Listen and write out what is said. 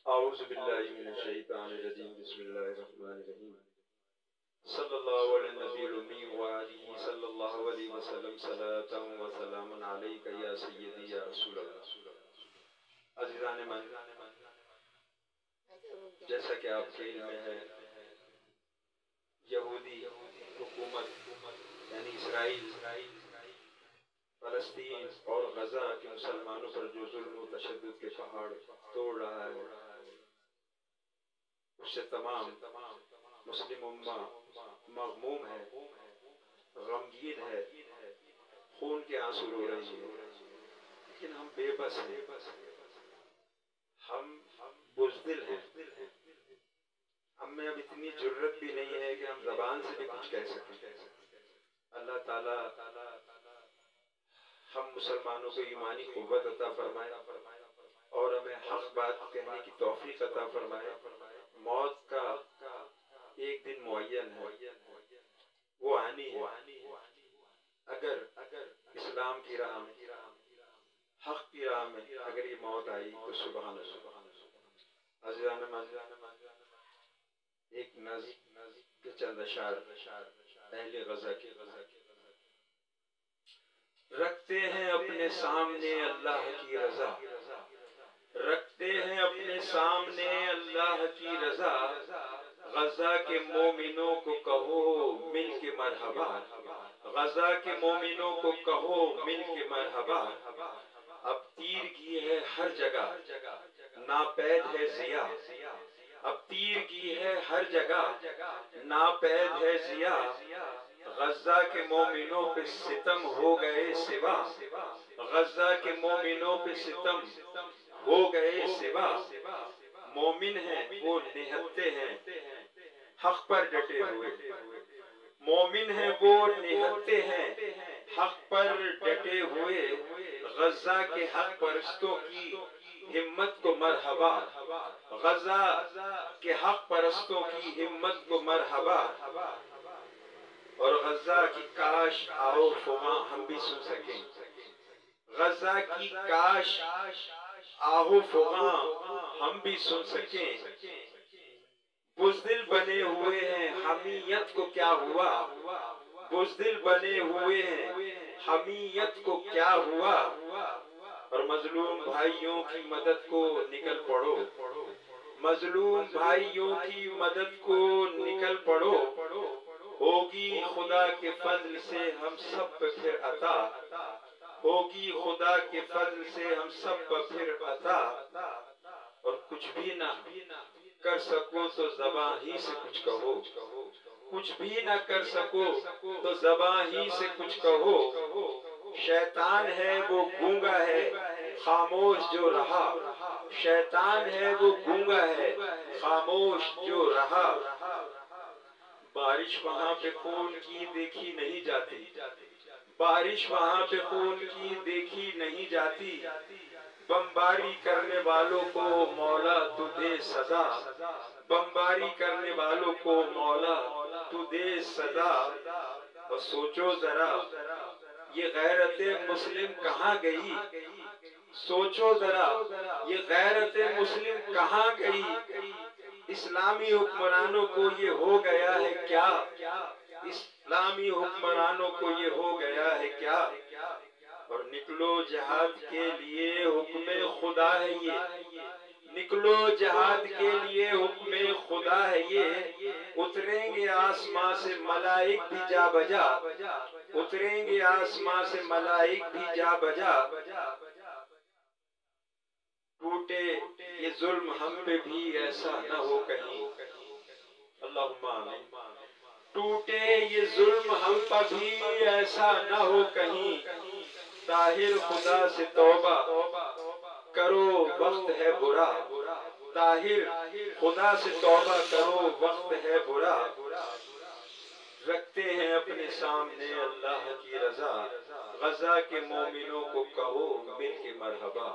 اعوذ باللہ من الشیطان الرجیم بسم اللہ الرحمن الرحیم صلی اللہ علی النبی الامی وآلہ صلی اللہ علیہ وسلم صلاۃ و سلام علیک یا سیدی یا رسول اللہ۔ عزیزان من، جیسا کہ آپ کے علم میں ہے، یہودی حکومت یعنی اسرائیل فلسطین اور غزہ کے مسلمانوں پر جو ظلم و تشدد کے پہاڑ توڑ رہا ہے، اس سے تمام مسلم امہ مغموم ہے، غمگین ہے، خون کے آنسو رو رہی ہے، لیکن ہم بے بس ہیں، ہم بزدل ہیں، ہم میں اب اتنی جرت بھی نہیں ہے کہ ہم زبان سے بھی کچھ کہہ سکیں۔ اللہ تعالیٰ ہم مسلمانوں کو ایمانی قوت عطا فرمائے اور ہمیں حق بات کہنے کی توفیق عطا فرمائے۔ موت کا ایک دن معین ہے، وہ آنی ہے۔ اگر اسلام کی راہ میں، حق کی راہ میں اگر یہ موت آئی تو سبحان اللہ۔ عزیزان من، ایک نظم کے چند اشعار اہل غزہ کے۔ رکھتے ہیں اپنے سامنے اللہ کی رضا، رکھتے ہیں اپنے سامنے اللہ کی رضا، غزہ کے مومنوں کو کہو مل کے مرحبا، غزہ کے مومنوں کو کہو مل کے مرحبا۔ اب تیرگی ہے ہر جگہ، ناپید ہے ضیا، اب تیرگی ہے ہر جگہ، ناپید ہے ضیا، غزہ کے مومنوں پہ ستم ہو گئے سوا، غزہ کے مومنوں پہ ستم ہو گئے سوا۔ مومن ہیں وہ نہتے ہیں حق پر ڈٹے ہوئے، مومن ہیں وہ نہتے ہیں حق پر ڈٹے ہوئے، غزہ کے حق پرستوں کی ہمت کو مرحبا، غزہ کے حق پرستوں کی ہمت کو مرحبا۔ اور غزہ کی کاش آؤ فواں ہم بھی سن سکیں، غزہ کی کاش آہو فواں ہم بھی سن سکیں۔ بزدل بنے ہوئے ہیں حمیت کو کیا ہوا، بزدل بنے ہوئے ہیں حمیت کو کیا ہوا۔ اور مظلوم بھائیوں کی مدد کو نکل پڑو، مظلوم بھائیوں کی مدد کو نکل پڑو، ہوگی خدا کے فضل سے ہم سب پہ پھر عطا، ہوگی خدا کے فضل سے ہم سب پہ پھر عطا۔ اور کچھ بھی نہ کر سکو تو زباں ہی سے کچھ کہو، کچھ بھی نہ کر سکو تو زباں ہی سے کچھ کہو۔ شیطان ہے وہ گونگا ہے خاموش جو رہا، شیطان ہے وہ گونگا ہے خاموش جو رہا۔ بارش وہاں پہ خون کی دیکھی نہیں جاتی، بارش وہاں پہ خون کی دیکھی نہیں جاتی، بمباری کرنے والوں کو مولا تو دے سزا، بمباری کرنے والوں کو مولا تو دے سزا۔ اور سوچو ذرا یہ غیرت مسلم کہاں گئی، سوچو ذرا یہ غیرت مسلم کہاں گئی، اسلامی حکمرانوں کو یہ ہو گیا ہے کیا، اسلامی حکمرانوں کو یہ ہو گیا ہے کیا۔ اور نکلو جہاد کے لیے حکم خدا ہے یہ، نکلو جہاد کے لیے حکم خدا ہے یہ، اتریں گے آسمان سے ملائک بھی جا بجا، اتریں گے آسمان سے ملائک بھی جا بجا۔ ٹوٹے یہ ظلم ہم پہ بھی ایسا نہ ہو کہیں، اللہم آمین۔ ٹوٹے یہ ظلم ہم پہ بھی ایسا نہ ہو کہیں، طاہر خدا سے توبہ کرو وقت ہے برا، طاہر خدا سے توبہ کرو وقت ہے برا۔ رکھتے ہیں اپنے سامنے اللہ کی رضا، غزہ کے مومنوں کو کہو مل کے مرحبا۔